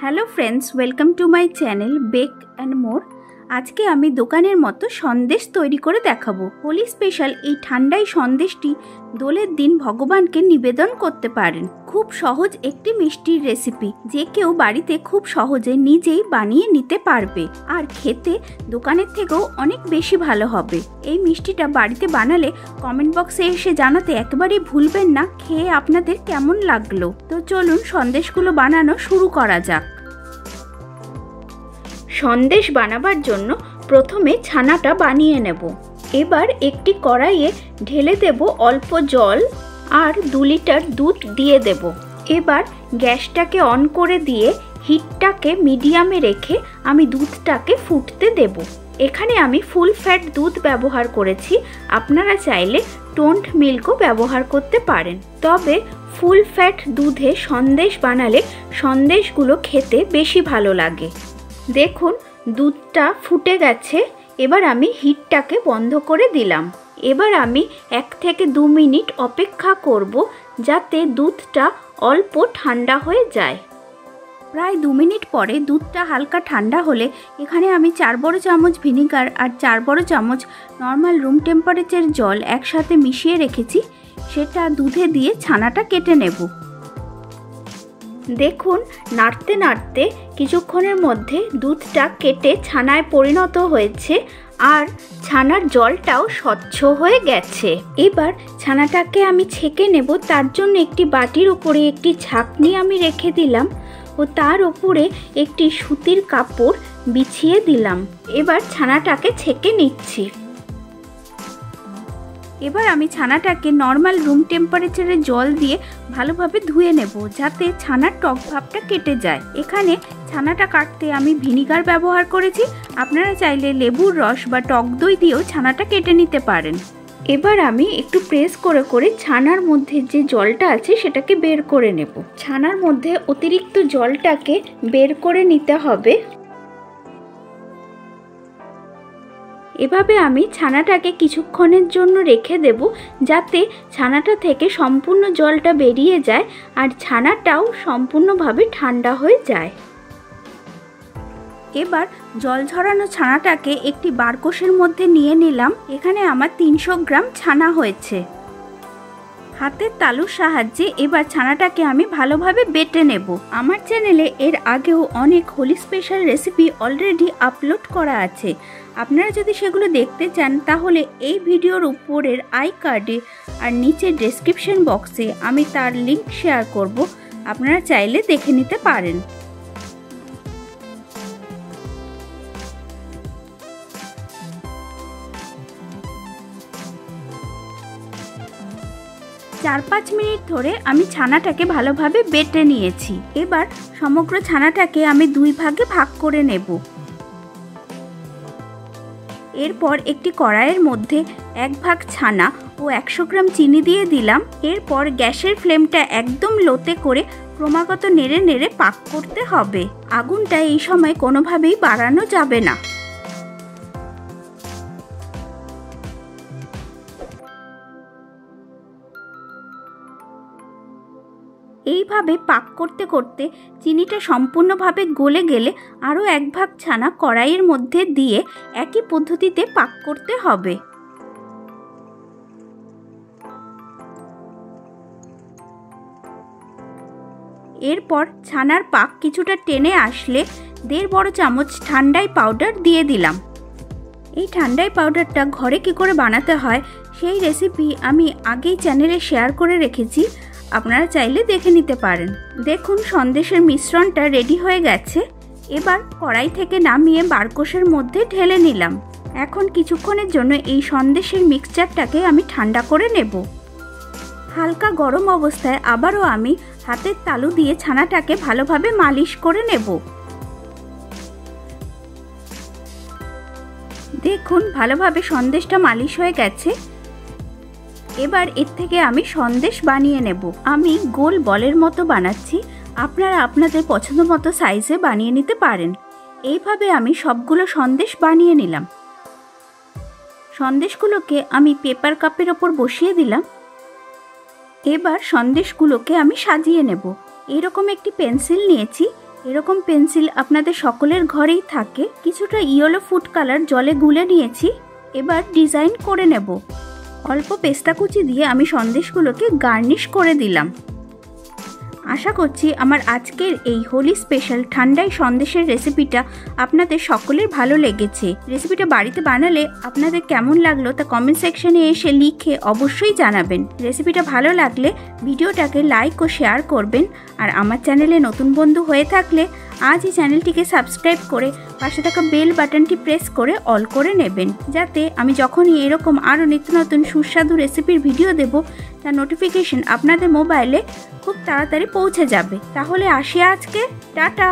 Hello friends, welcome to my channel bake and more. আজকে আমি দোকানের মতো সন্দেশ তৈরি করে দেখাবো। হোলি স্পেশাল এই ঠান্ডায় সন্দেশটি দোলের দিন ভগবানকে নিবেদন করতে পারেন। খুব সহজ একটি মিষ্টির রেসিপি, যে কেউ বাড়িতে খুব সহজে নিজেই বানিয়ে নিতে পারবে, আর খেতে দোকানের থেকেও অনেক বেশি ভালো হবে। এই মিষ্টিটা বাড়িতে বানালে কমেন্ট বক্সে এসে জানাতে একেবারেই ভুলবেন না খেয়ে আপনাদের কেমন লাগলো। তো চলুন সন্দেশগুলো বানানো শুরু করা যাক। সন্দেশ বানাবার জন্য প্রথমে ছানাটা বানিয়ে নেব। এবার একটি কড়াইয়ে ঢেলে দেব অল্প জল আর 2 লিটার দুধ দিয়ে দেব। এবার গ্যাসটাকে অন করে দিয়ে হিটটাকে মিডিয়ামে রেখে আমি দুধটাকে ফুটতে দেব। এখানে আমি ফুল ফ্যাট দুধ ব্যবহার করেছি, আপনারা চাইলে টোন্ড মিল্কও ব্যবহার করতে পারেন। তবে ফুল ফ্যাট দুধে সন্দেশ বানালে সন্দেশগুলো খেতে বেশি ভালো লাগে। দেখুন দুধটা ফুটে গেছে। এবার আমি হিটটাকে বন্ধ করে দিলাম। এবার আমি 1 থেকে 2 মিনিট অপেক্ষা করব, যাতে দুধটা অল্প ঠান্ডা হয়ে যায়। প্রায় 2 মিনিট পরে দুধটা হালকা ঠান্ডা হলে এখানে আমি 4 বড় চামচ ভিনিগার আর 4 বড় চামচ নর্মাল রুম টেম্পারেচার জল একসাথে মিশিয়ে রেখেছি, সেটা দুধে দিয়ে ছানাটা কেটে নেব। দেখুন নাড়তে নাড়তে কিছুক্ষণের মধ্যে দুধটা কেটে ছানায় পরিণত হয়েছে আর ছানার জলটাও স্বচ্ছ হয়ে গেছে। এবার ছানাটাকে আমি ছেঁকে নেব। তার জন্য একটি বাটির উপরে একটি ছাঁকনি আমি রেখে দিলাম ও তার উপরে একটি সুতির কাপড় বিছিয়ে দিলাম। এবার ছানাটাকে ছেঁকে নিচ্ছি। এবার আমি ছানাটাকে নর্মাল রুম টেম্পারেচারে জল দিয়ে ভালোভাবে ধুয়ে নেব, যাতে ছানার টক ভাবটা কেটে যায়। এখানে ছানাটা কাটতে আমি ভিনিগার ব্যবহার করেছি, আপনারা চাইলে লেবুর রস বা টক দই দিয়েও ছানাটা কেটে নিতে পারেন। এবার আমি একটু প্রেস করে করে ছানার মধ্যে যে জলটা আছে সেটাকে বের করে নেব। ছানার মধ্যে অতিরিক্ত জলটাকে বের করে নিতে হবে। এভাবে আমি ছানাটাকে কিছুক্ষণের জন্য রেখে দেব, যাতে ছানাটা থেকে সম্পূর্ণ জলটা বেরিয়ে যায় আর ছানাটাও সম্পূর্ণভাবে ঠান্ডা হয়ে যায়। এবার জল ঝরানো ছানাটাকে একটি বারকোশের মধ্যে নিয়ে নিলাম। এখানে আমার 300 গ্রাম ছানা হয়েছে। হাতের তালুর সাহায্যে এবার ছানাটাকে আমি ভালোভাবে বেটে নেব। আমার চ্যানেলে এর আগেও অনেক Holi special recipe already upload করা আছে, আপনারা যদি সেগুলো দেখতে চান তাহলে এই ভিডিওর উপরের আই কার্ডে আর নিচের ডেসক্রিপশন বক্সে আমি তার লিংক শেয়ার করব, আপনারা চাইলে দেখে নিতে পারেন। চার 5 মিনিট ধরে আমি ছানাটাকে ভালোভাবে বেটে নিয়েছি। এবার সমগ্র ছানাটাকে আমি 2 ভাগে ভাগ করে নেব। এরপর একটি কড়াইয়ের মধ্যে 1 ভাগ ছানা ও 100 গ্রাম চিনি দিয়ে দিলাম। এরপর গ্যাসের ফ্লেমটা একদম লোতে করে ক্রমাগত নেড়ে নেড়ে পাক করতে হবে। আগুনটা এই সময় কোনোভাবেই বাড়ানো যাবে না। এইভাবে পাক করতে করতে চিনিটা সম্পূর্ণভাবে গলে গেলে আরও 1 ভাগ ছানা কড়াইয়ের মধ্যে দিয়ে একই পদ্ধতিতে পাক করতে হবে। এরপর ছানার পাক কিছুটা টেনে আসলে 1.5 বড় চামচ ঠান্ডাই পাউডার দিয়ে দিলাম। এই ঠান্ডাই পাউডারটা ঘরে কী করে বানাতে হয় সেই রেসিপি আমি আগেই চ্যানেলে শেয়ার করে রেখেছি, আপনারা চাইলে দেখে নিতে পারেন। দেখুন সন্দেশের মিশ্রণটা রেডি হয়ে গেছে। এবার কড়াই থেকে নামিয়ে বারকোশের মধ্যে ঢেলে নিলাম। এখন কিছুক্ষণের জন্য এই সন্দেশের মিক্সচারটাকে আমি ঠান্ডা করে নেব। হালকা গরম অবস্থায় আবারও আমি হাতের তালু দিয়ে ছানাটাকে ভালোভাবে মালিশ করে নেব। দেখুন ভালোভাবে সন্দেশটা মালিশ হয়ে গেছে। এবার এর থেকে আমি সন্দেশ বানিয়ে নেব। আমি গোল বলের মতো বানাচ্ছি, আপনারা আপনাদের পছন্দ মতো সাইজে বানিয়ে নিতে পারেন। এইভাবে আমি সবগুলো সন্দেশ বানিয়ে নিলাম। সন্দেশগুলোকে আমি পেপার কাপের ওপর বসিয়ে দিলাম। এবার সন্দেশগুলোকে আমি সাজিয়ে নেব। এরকম একটি পেন্সিল নিয়েছি, এরকম পেন্সিল আপনাদের সকলের ঘরেই থাকে। কিছুটা ইয়েলো ফুড কালার জলে গুলে নিয়েছি। এবার ডিজাইন করে নেব। অল্প পেস্তা কুচি দিয়ে আমি সন্দেশগুলোকে গার্নিশ করে দিলাম। আশা করছি আমার আজকের এই হোলি স্পেশাল ঠান্ডাই সন্দেশের রেসিপিটা আপনাদের সকলের ভালো লেগেছে। রেসিপিটা বাড়িতে বানালে আপনাদের কেমন লাগলো তা কমেন্ট সেকশনে এসে লিখে অবশ্যই জানাবেন। রেসিপিটা ভালো লাগলে ভিডিওটাকে লাইক ও শেয়ার করবেন। আর আমার চ্যানেলে নতুন বন্ধু হয়ে থাকলে আজই চ্যানেলটিকে সাবস্ক্রাইব করে পাশে থাকা বেল বাটনটি প্রেস করে অল করে নেবেন, যাতে আমি যখনই এরকম আরও নিত্য নতুন সুস্বাদু রেসিপির ভিডিও দেব তার নোটিফিকেশন আপনাদের মোবাইলে খুব তাড়াতাড়ি পৌঁছে যাবে। তাহলে আসি আজকে, টাটা।